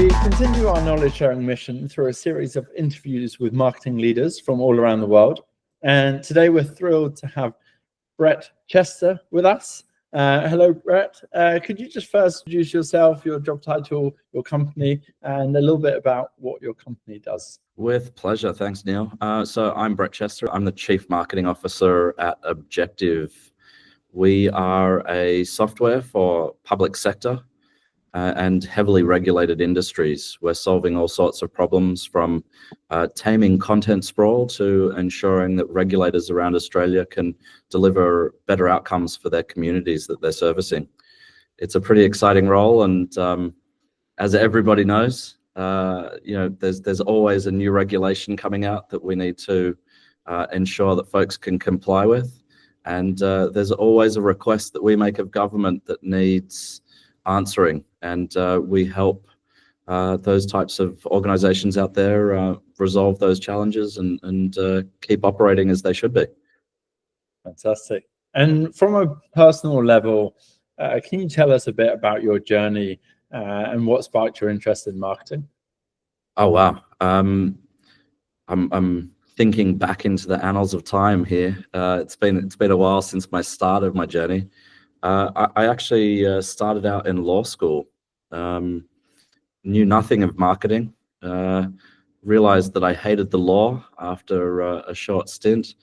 We continue our knowledge sharing mission through a series of interviews with marketing leaders from all around the world. And today we're thrilled to have Brett Chester with us. Hello, Brett. Could you just first introduce yourself, your job title, your company, and a little bit about what your company does? With pleasure. Thanks, Neil. So I'm Brett Chester. I'm the Chief Marketing Officer at Objective. We are a software for public sector and heavily regulated industries. We're solving all sorts of problems from taming content sprawl to ensuring that regulators around Australia can deliver better outcomes for their communities that they're servicing. It's a pretty exciting role, and as everybody knows, there's always a new regulation coming out that we need to ensure that folks can comply with, and there's always a request that we make of government that needs answering, and we help those types of organizations out there resolve those challenges and keep operating as they should be. Fantastic. And from a personal level, can you tell us a bit about your journey and what sparked your interest in marketing? Oh wow, I'm thinking back into the annals of time here. It's been a while since my start of my journey. I actually started out in law school, knew nothing of marketing, realized that I hated the law after a short stint,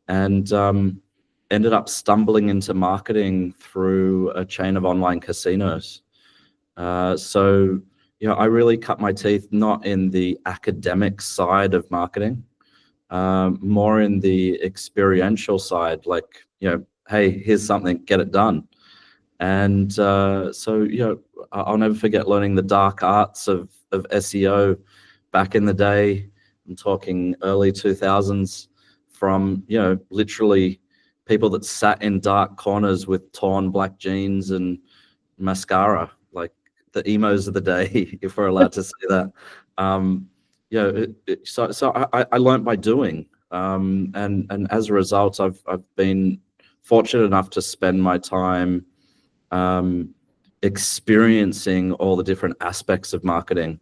and ended up stumbling into marketing through a chain of online casinos. So, I really cut my teeth not in the academic side of marketing, more in the experiential side, like, hey, here's something, get it done. And so, I'll never forget learning the dark arts of SEO back in the day. I'm talking early 2000s, from, literally people that sat in dark corners with torn black jeans and mascara, like the emos of the day, if we're allowed to say that. So I learned by doing, and as a result, I've been fortunate enough to spend my time experiencing all the different aspects of marketing,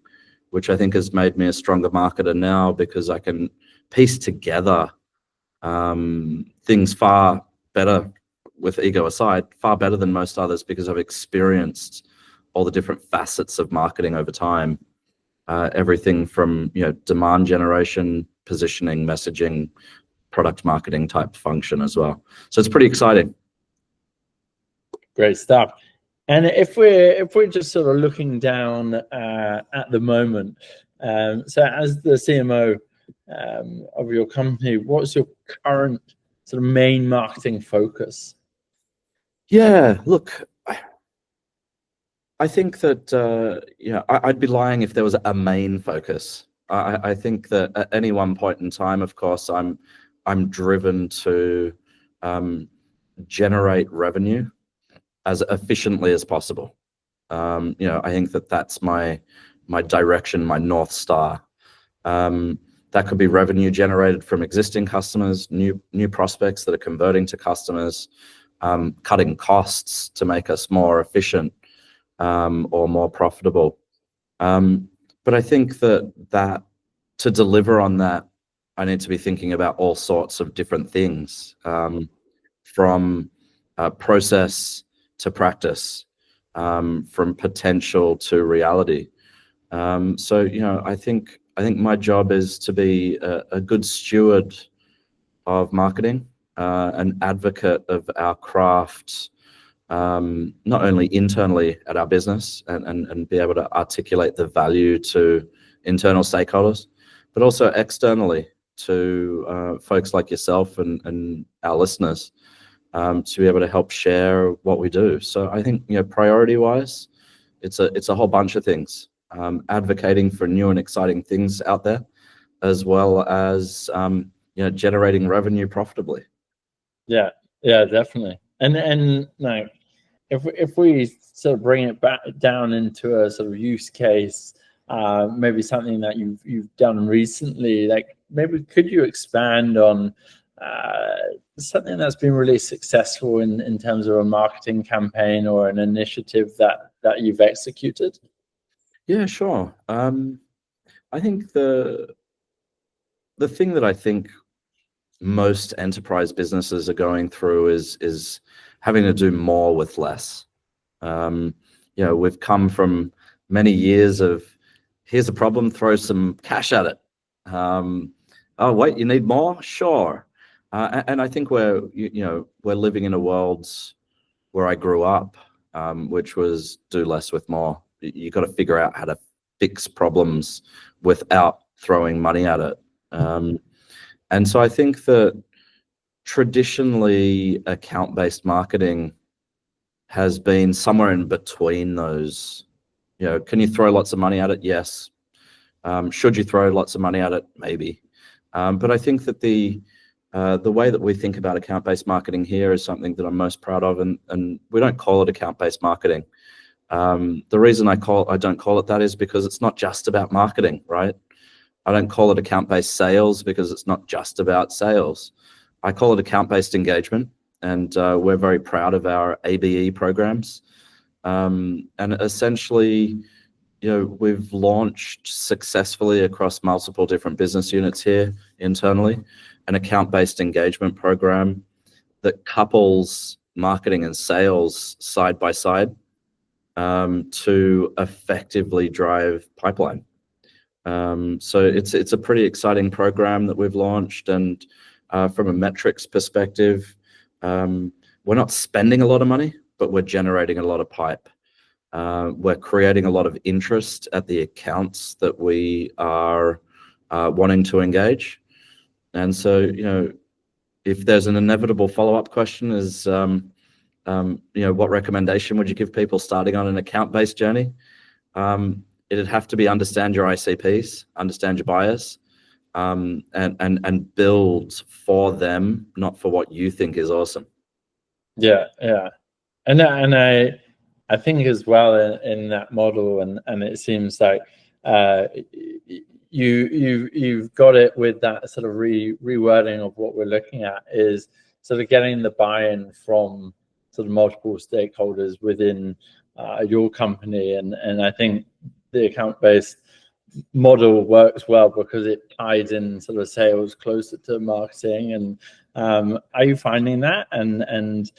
which I think has made me a stronger marketer now, because I can piece together things far better, with ego aside, far better than most others, because I've experienced all the different facets of marketing over time. Everything from demand generation, positioning, messaging, product marketing type function as well. So it's pretty exciting. Great stuff. And if we're just sort of looking down at the moment, so as the CMO of your company, what's your current sort of main marketing focus? Yeah, look, I think that I'd be lying if there was a main focus. I think that at any one point in time, of course, I'm driven to generate revenue as efficiently as possible. I think that that's my direction, my North Star. That could be revenue generated from existing customers, new prospects that are converting to customers, cutting costs to make us more efficient or more profitable. But I think that to deliver on that, I need to be thinking about all sorts of different things, from process to practice, from potential to reality. So, I think my job is to be a good steward of marketing, an advocate of our craft, not only internally at our business and be able to articulate the value to internal stakeholders, but also externally to folks like yourself and our listeners, to be able to help share what we do. So I think, priority-wise, it's a whole bunch of things. Advocating for new and exciting things out there, as well as generating revenue profitably. Yeah, definitely. And now, if we sort of bring it back down into a sort of use case, maybe something that you've done recently, like maybe could you expand on something that's been really successful in terms of a marketing campaign or an initiative that you've executed? Yeah, sure. I think the thing that I think most enterprise businesses are going through is having to do more with less. We've come from many years of here's a problem, throw some cash at it. Oh wait, you need more? Sure. And I think we're living in a world where I grew up, which was do less with more. You got to figure out how to fix problems without throwing money at it. And so I think that traditionally account-based marketing has been somewhere in between those. Can you throw lots of money at it? Yes. Should you throw lots of money at it? Maybe. But I think that the way that we think about account-based marketing here is something that I'm most proud of, and we don't call it account-based marketing. The reason I don't call it that is because it's not just about marketing, right? I don't call it account-based sales because it's not just about sales. I call it account-based engagement, and we're very proud of our ABE programs. And essentially, we've launched successfully across multiple different business units here internally an account-based engagement program that couples marketing and sales side by side to effectively drive pipeline. So it's a pretty exciting program that we've launched, and from a metrics perspective, we're not spending a lot of money, but we're generating a lot of pipe. We're creating a lot of interest at the accounts that we are wanting to engage. And so, if there's an inevitable follow-up question is, what recommendation would you give people starting on an account-based journey? It'd have to be understand your ICPs, understand your buyers, and build for them, not for what you think is awesome. Yeah, and I think as well in that model, and it seems like you've got it with that sort of rewording of what we're looking at is sort of getting the buy-in from sort of multiple stakeholders within your company, and I think the account-based model works well because it ties in sort of sales closer to marketing. And are you finding that, and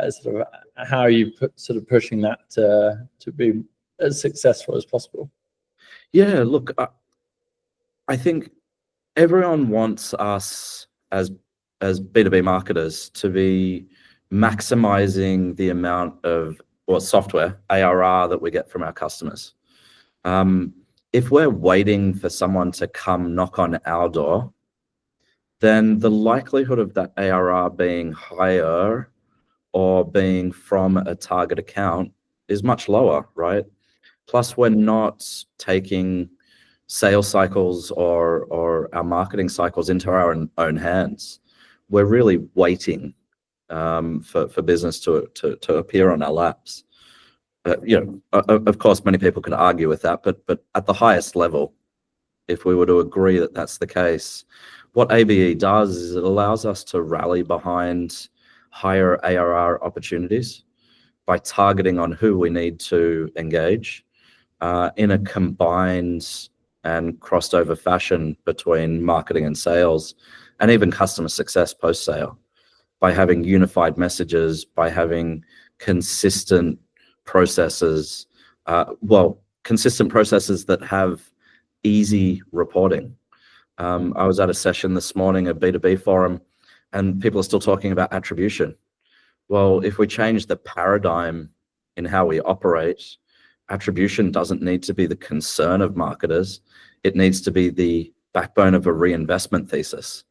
sort of how are you pushing that to be as successful as possible? Yeah, look, I think everyone wants us as B2B marketers to be maximizing the amount of software ARR that we get from our customers. If we're waiting for someone to come knock on our door, then the likelihood of that ARR being higher or being from a target account is much lower, right? Plus, we're not taking sales cycles or our marketing cycles into our own hands. We're really waiting for business to appear on our laps. Of course, many people can argue with that, but at the highest level, if we were to agree that that's the case, what ABE does is it allows us to rally behind higher ARR opportunities by targeting on who we need to engage in a combined and crossed over fashion between marketing and sales, and even customer success post-sale, by having unified messages, by having consistent processes, consistent processes that have easy reporting. I was at a session this morning, a B2B forum, and people are still talking about attribution. Well, if we change the paradigm in how we operate, attribution doesn't need to be the concern of marketers. It needs to be the backbone of a reinvestment thesis.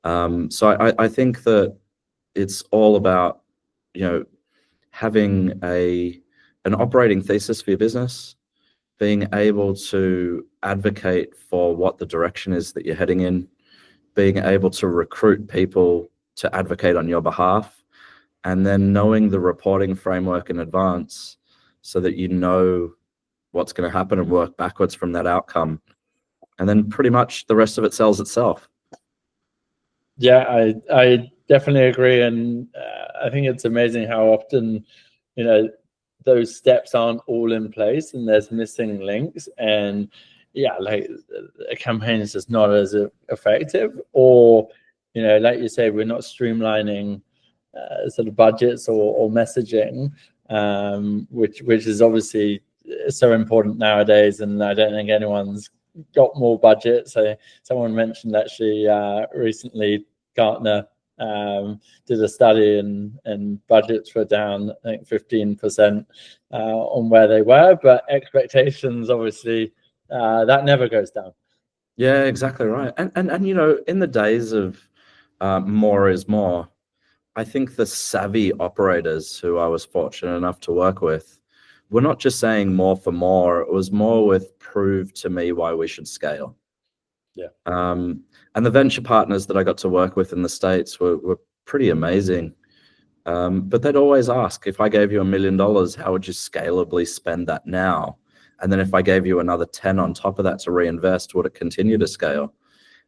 So I think that it's all about, having an operating thesis for your business, being able to advocate for what the direction is that you're heading in, being able to recruit people to advocate on your behalf, and then knowing the reporting framework in advance so that you know what's going to happen and work backwards from that outcome. And then pretty much the rest of it sells itself. Yeah, I definitely agree. And I think it's amazing how often, those steps aren't all in place and there's missing links, and yeah, like a campaign is just not as effective, or like you say, we're not streamlining sort of budgets or messaging, which is obviously so important nowadays. And I don't think anyone's got more budget. So someone mentioned actually recently, Gartner did a study, and budgets were down, I think 15% on where they were, but expectations obviously that never goes down. Yeah, exactly right. And in the days of more is more, I think the savvy operators who I was fortunate enough to work with were not just saying more for more. It was more with prove to me why we should scale. Yeah. And the venture partners that I got to work with in the States were pretty amazing. But they'd always ask, if I gave you $1 million, how would you scalably spend that now? And then if I gave you another 10 on top of that to reinvest, would it continue to scale?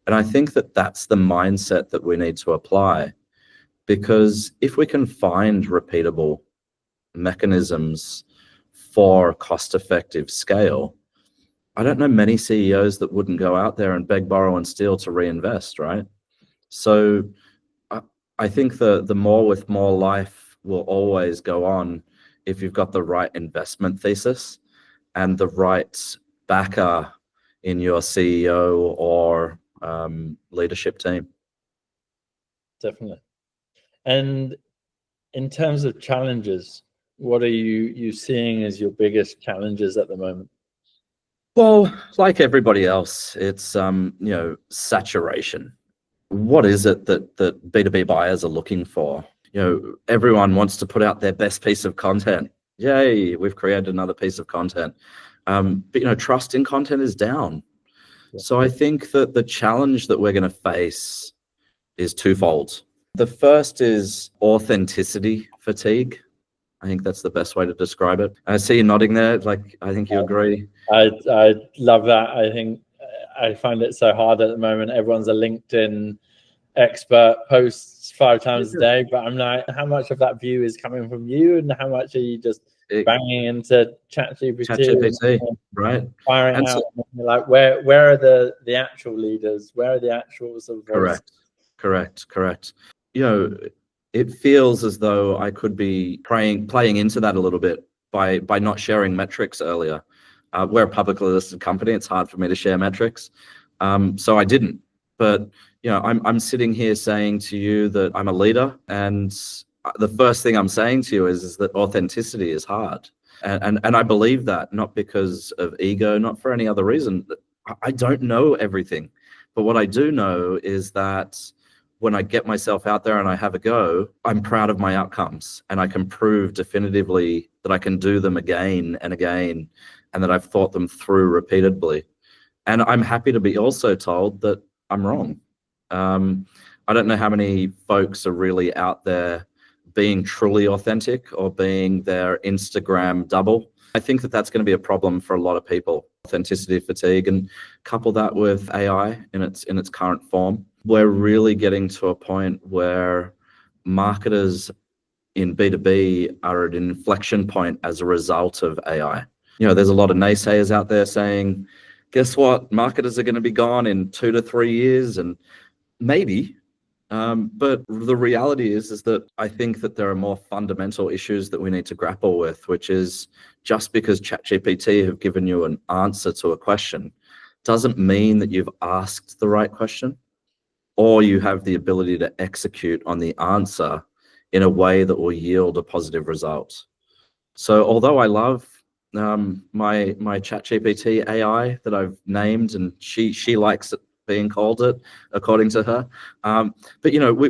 And I think that that's the mindset that we need to apply, because if we can find repeatable mechanisms for cost-effective scale, I don't know many CEOs that wouldn't go out there and beg, borrow, and steal to reinvest, right? So I think the more with more life will always go on if you've got the right investment thesis and the right backer in your CEO or leadership team. Definitely. And in terms of challenges, what are you seeing as your biggest challenges at the moment? Well, like everybody else, it's saturation. What is it that B2B buyers are looking for? Everyone wants to put out their best piece of content. Yay, we've created another piece of content. But trust in content is down. Yeah. So I think that the challenge that we're going to face is twofold. The first is authenticity fatigue. I think that's the best way to describe it. I see you nodding there. Like, I think you agree. I love that. I think I find it so hard at the moment. Everyone's a LinkedIn expert, posts 5 times a day, but I'm like, how much of that view is coming from you, and how much are you just banging into ChatGPT, right? Firing and out. So, like, where are the actual leaders? Where are the actual sort of Correct. It feels as though I could be playing into that a little bit by not sharing metrics earlier. We're a publicly listed company. It's hard for me to share metrics, so I didn't. But I'm sitting here saying to you that I'm a leader, and the first thing I'm saying to you is that authenticity is hard, and I believe that, not because of ego, not for any other reason. I don't know everything, but what I do know is that when I get myself out there and I have a go, I'm proud of my outcomes, and I can prove definitively that I can do them again and again, and that I've thought them through repeatedly. And I'm happy to be also told that I'm wrong. I don't know how many folks are really out there being truly authentic or being their Instagram double. I think that that's going to be a problem for a lot of people, authenticity fatigue, and couple that with AI in its current form. We're really getting to a point where marketers in B2B are at an inflection point as a result of AI. There's a lot of naysayers out there saying, guess what? Marketers are going to be gone in 2 to 3 years, and maybe. But the reality is that I think that there are more fundamental issues that we need to grapple with, which is just because ChatGPT have given you an answer to a question doesn't mean that you've asked the right question, or you have the ability to execute on the answer in a way that will yield a positive result. So although I love my ChatGPT AI that I've named, and she likes it being called it, according to her. But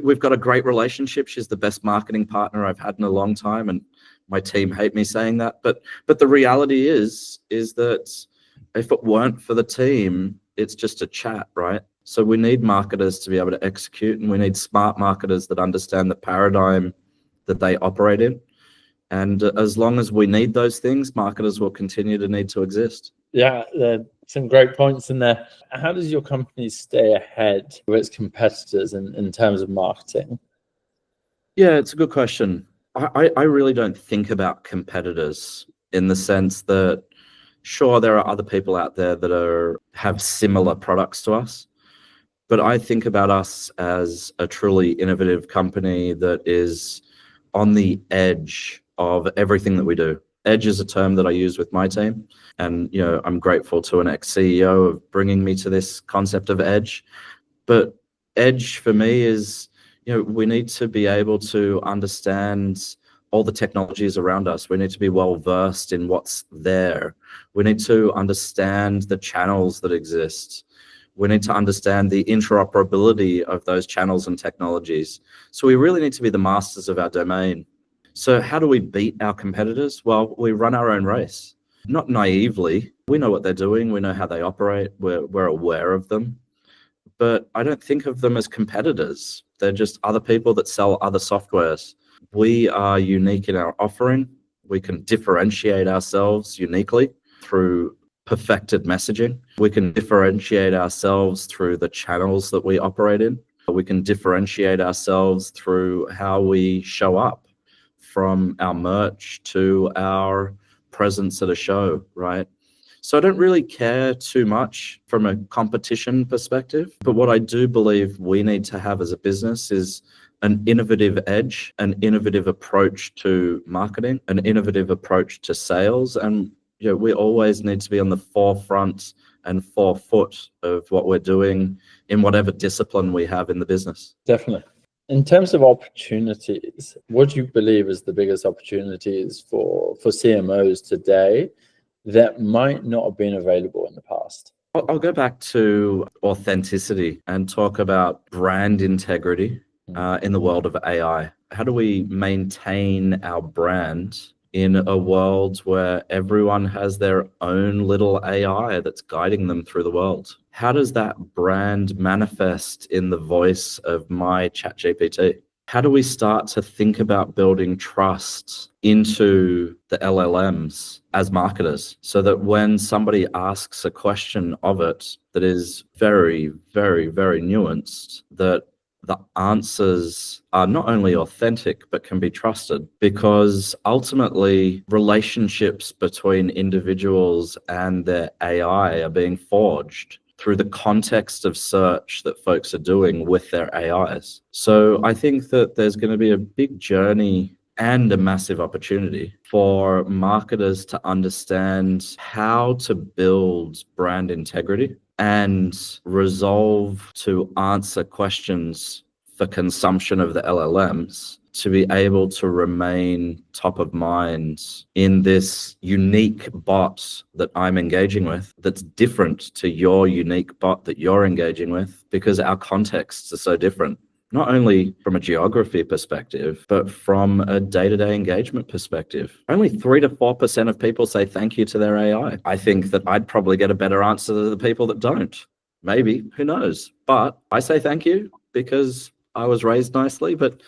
we've got a great relationship. She's the best marketing partner I've had in a long time, and my team hate me saying that. But the reality is that if it weren't for the team, it's just a chat, right? So we need marketers to be able to execute, and we need smart marketers that understand the paradigm that they operate in. And as long as we need those things, marketers will continue to need to exist. Yeah, some great points in there. How does your company stay ahead of its competitors in terms of marketing? Yeah, it's a good question. I really don't think about competitors in the sense that, sure, there are other people out there that have similar products to us, but I think about us as a truly innovative company that is on the edge of everything that we do. Edge is a term that I use with my team, and I'm grateful to an ex-CEO of bringing me to this concept of edge. But edge for me is, we need to be able to understand all the technologies around us. We need to be well versed in what's there. We need to understand the channels that exist. We need to understand the interoperability of those channels and technologies. So we really need to be the masters of our domain. So how do we beat our competitors? Well, we run our own race. Not naively. We know what they're doing. We know how they operate. We're aware of them. But I don't think of them as competitors. They're just other people that sell other softwares. We are unique in our offering. We can differentiate ourselves uniquely through perfected messaging. We can differentiate ourselves through the channels that we operate in. We can differentiate ourselves through how we show up, from our merch to our presence at a show, right? So I don't really care too much from a competition perspective, but what I do believe we need to have as a business is an innovative edge, an innovative approach to marketing, an innovative approach to sales. And we always need to be on the forefront and forefoot of what we're doing in whatever discipline we have in the business. Definitely. In terms of opportunities, what do you believe is the biggest opportunities for CMOs today that might not have been available in the past? I'll go back to authenticity and talk about brand integrity in the world of AI. How do we maintain our brand in a world where everyone has their own little AI that's guiding them through the world? How does that brand manifest in the voice of my ChatGPT? How do we start to think about building trust into the LLMs as marketers, so that when somebody asks a question of it that is very, very, very nuanced, that the answers are not only authentic, but can be trusted? Because ultimately, relationships between individuals and their AI are being forged through the context of search that folks are doing with their AIs. So I think that there's going to be a big journey and a massive opportunity for marketers to understand how to build brand integrity and resolve to answer questions for consumption of the LLMs, to be able to remain top of mind in this unique bot that I'm engaging with, that's different to your unique bot that you're engaging with, because our contexts are so different. Not only from a geography perspective, but from a day-to-day engagement perspective. Only 3 to 4% of people say thank you to their AI. I think that I'd probably get a better answer than the people that don't. Maybe, who knows? But I say thank you because I was raised nicely, but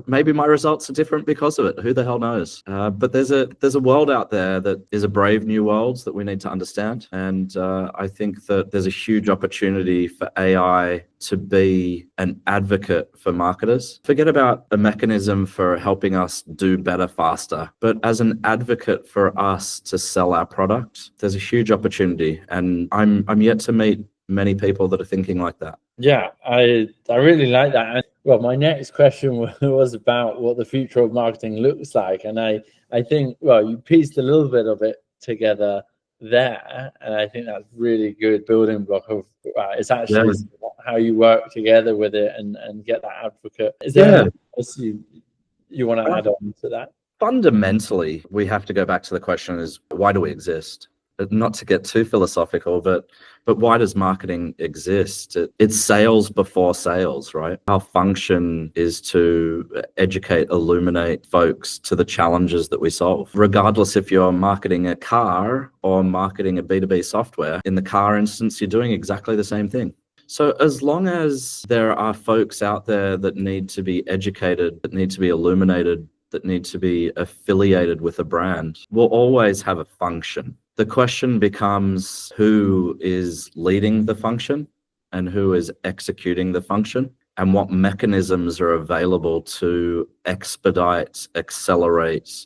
maybe my results are different because of it. Who the hell knows? But there's a world out there that is a brave new world that we need to understand. And I think that there's a huge opportunity for AI to be an advocate for marketers. Forget about a mechanism for helping us do better faster, but as an advocate for us to sell our product, there's a huge opportunity. And I'm yet to meet many people that are thinking like that. Yeah, I really like that. Well, my next question was about what the future of marketing looks like. And I think, well, you pieced a little bit of it together there. And I think that's really good building block of it's actually how you work together with it and get that advocate. Is there anything else you want to add on to that? Fundamentally, we have to go back to the question is, why do we exist? Not to get too philosophical, but why does marketing exist? It's sales before sales, right? Our function is to educate, illuminate folks to the challenges that we solve. Regardless if you're marketing a car or marketing a B2B software, in the car instance, you're doing exactly the same thing. So as long as there are folks out there that need to be educated, that need to be illuminated, that need to be affiliated with a brand, we'll always have a function. The question becomes who is leading the function and who is executing the function. and what mechanisms are available to expedite, accelerate,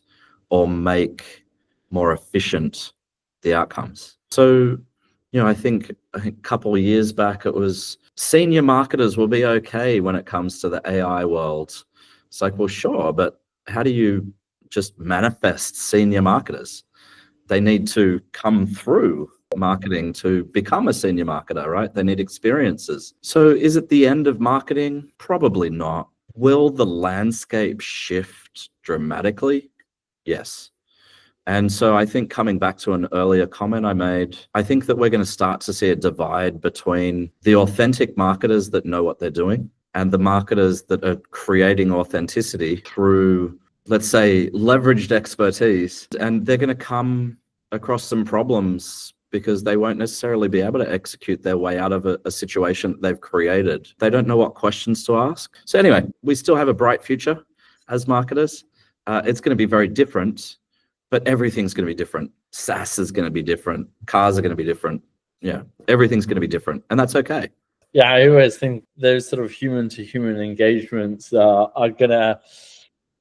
or make more efficient the outcomes. So, I think a couple of years back, it was senior marketers will be okay when it comes to the AI world. It's like, well, sure, but how do you just manifest senior marketers? They need to come through marketing to become a senior marketer, right? They need experiences. So is it the end of marketing? Probably not. Will the landscape shift dramatically? Yes. And so I think coming back to an earlier comment I made, I think that we're going to start to see a divide between the authentic marketers that know what they're doing and the marketers that are creating authenticity through, let's say, leveraged expertise. And they're going to come across some problems because they won't necessarily be able to execute their way out of a situation that they've created. They don't know what questions to ask. So anyway, we still have a bright future as marketers. It's going to be very different, but everything's going to be different. SaaS is going to be different. Cars are going to be different. Yeah, everything's going to be different, and that's okay. Yeah, I always think those sort of human-to-human engagements are going to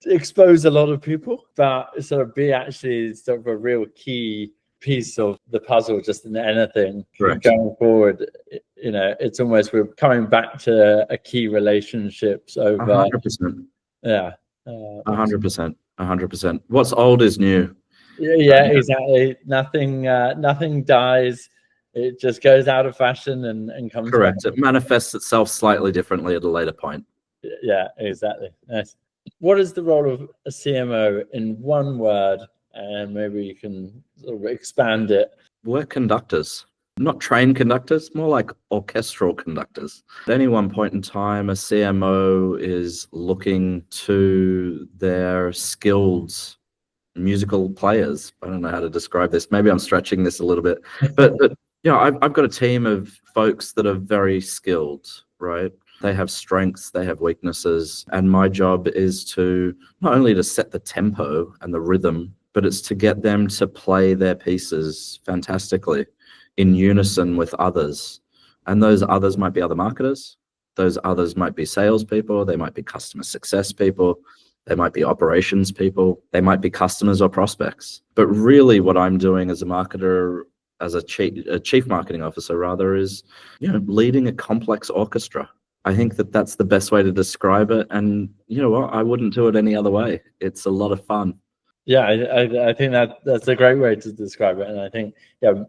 expose a lot of people, but sort of be actually sort of a real key piece of the puzzle just in anything. Correct. Going forward. It's almost we're coming back to a key relationships over 100%. Yeah. 100%. 100%. What's old is new. Yeah, exactly. Nothing dies. It just goes out of fashion and comes Correct. back. It manifests itself slightly differently at a later point. Yeah, exactly. Nice. What is the role of a CMO in one word? And maybe you can sort of expand it. We're conductors, not trained conductors, more like orchestral conductors. At any one point in time, a CMO is looking to their skilled musical players. I don't know how to describe this. Maybe I'm stretching this a little bit, but I've got a team of folks that are very skilled, right? They have strengths, they have weaknesses, and my job is to not only to set the tempo and the rhythm, but it's to get them to play their pieces fantastically in unison with others. And those others might be other marketers. Those others might be salespeople. They might be customer success people. They might be operations people. They might be customers or prospects. But really what I'm doing as a marketer, as a chief marketing officer rather, is leading a complex orchestra. I think that that's the best way to describe it. And you know what? I wouldn't do it any other way. It's a lot of fun. Yeah, I think that's a great way to describe it. And I think,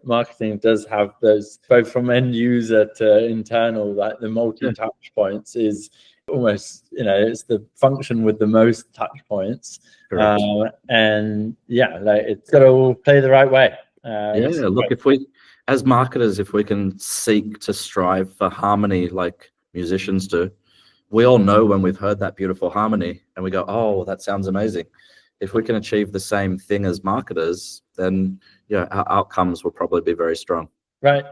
marketing does have those, both from end user to internal, like the multi-touch points is almost, it's the function with the most touch points. And it's got to all play the right way. Look, if we, as marketers, if we can seek to strive for harmony like musicians do, we all know when we've heard that beautiful harmony and we go, oh, that sounds amazing. If we can achieve the same thing as marketers, then our outcomes will probably be very strong. Right.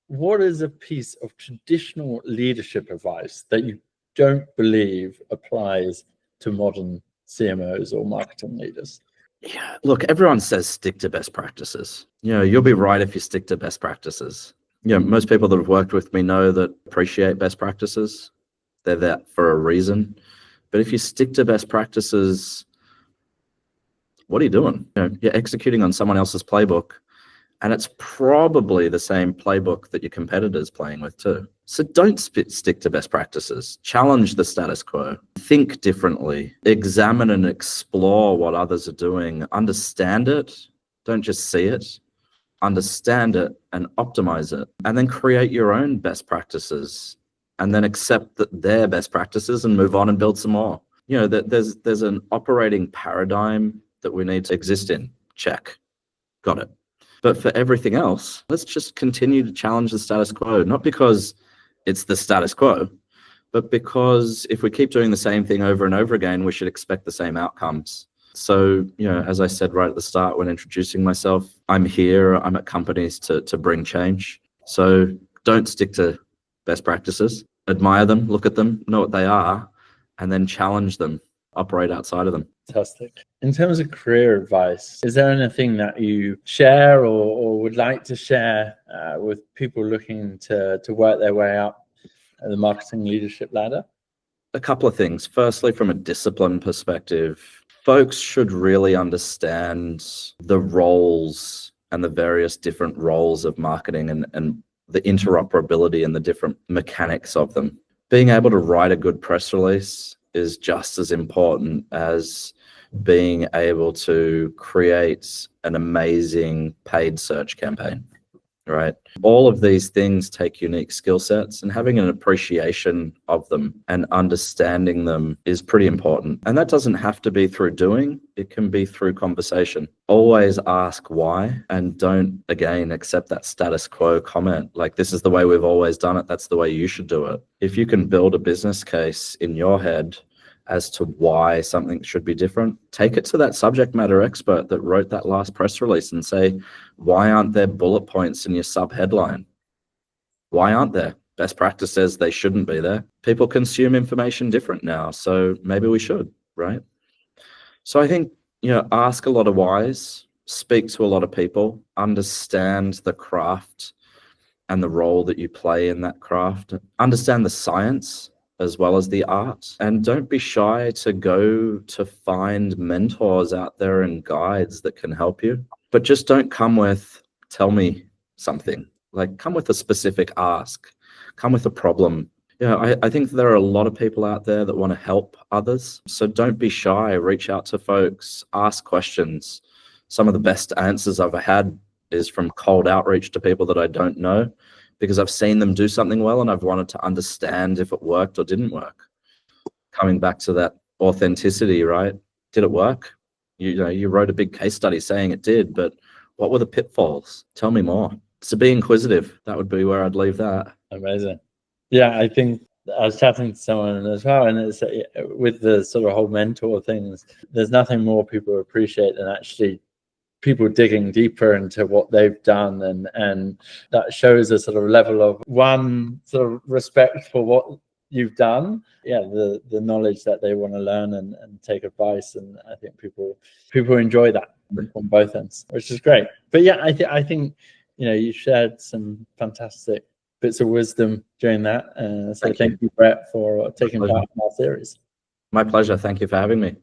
What is a piece of traditional leadership advice that you don't believe applies to modern CMOs or marketing leaders? Yeah, look, everyone says stick to best practices. You'll be right if you stick to best practices. Most people that have worked with me know that appreciate best practices. They're there for a reason. But if you stick to best practices, what are you doing? You're executing on someone else's playbook, and it's probably the same playbook that your competitor's playing with too. So don't stick to best practices. Challenge the status quo. Think differently. Examine and explore what others are doing. Understand it. Don't just see it. Understand it and optimize it. And then create your own best practices. And then accept that they're best practices and move on and build some more. There's an operating paradigm that we need to exist in. Check. Got it. But for everything else, let's just continue to challenge the status quo, not because it's the status quo, but because if we keep doing the same thing over and over again, we should expect the same outcomes. So, as I said right at the start when introducing myself, I'm here, I'm at companies to bring change. So don't stick to best practices, admire them, look at them, know what they are, and then challenge them, operate outside of them. Fantastic. In terms of career advice, is there anything that you share or would like to share with people looking to work their way up the marketing leadership ladder? a couple of things. Firstly, from a discipline perspective, folks should really understand the roles and the various different roles of marketing and the interoperability and the different mechanics of them. Being able to write a good press release is just as important as being able to create an amazing paid search campaign, right? All of these things take unique skill sets, and having an appreciation of them and understanding them is pretty important. And that doesn't have to be through doing, it can be through conversation. Always ask why, and don't, again, accept that status quo comment. Like, this is the way we've always done it, that's the way you should do it. If you can build a business case in your head as to why something should be different, take it to that subject matter expert that wrote that last press release and say, why aren't there bullet points in your sub headline? Why aren't there? Best practice says they shouldn't be there. People consume information different now, so maybe we should, right? So I think, ask a lot of whys, speak to a lot of people, understand the craft and the role that you play in that craft, understand the science as well as the art, and don't be shy to go to find mentors out there and guides that can help you. But just don't come with, tell me something. Like, come with a specific ask, come with a problem. I think there are a lot of people out there that want to help others. So don't be shy, reach out to folks, ask questions. Some of the best answers I've had is from cold outreach to people that I don't know, because I've seen them do something well and I've wanted to understand if it worked or didn't work. Coming back to that authenticity, right? Did it work? You wrote a big case study saying it did, but what were the pitfalls? Tell me more. So be inquisitive. That would be where I'd leave that. Amazing. Yeah, I think I was chatting to someone as well, and it's with the sort of whole mentor things, there's nothing more people appreciate than actually people digging deeper into what they've done, and that shows a sort of level of one sort of respect for what you've done, the knowledge that they want to learn and take advice, and I think people enjoy that on both ends, which is great. But yeah, I think you shared some fantastic bits of wisdom during that, so thank you, Brett, for taking part in our series. My pleasure. Thank you for having me.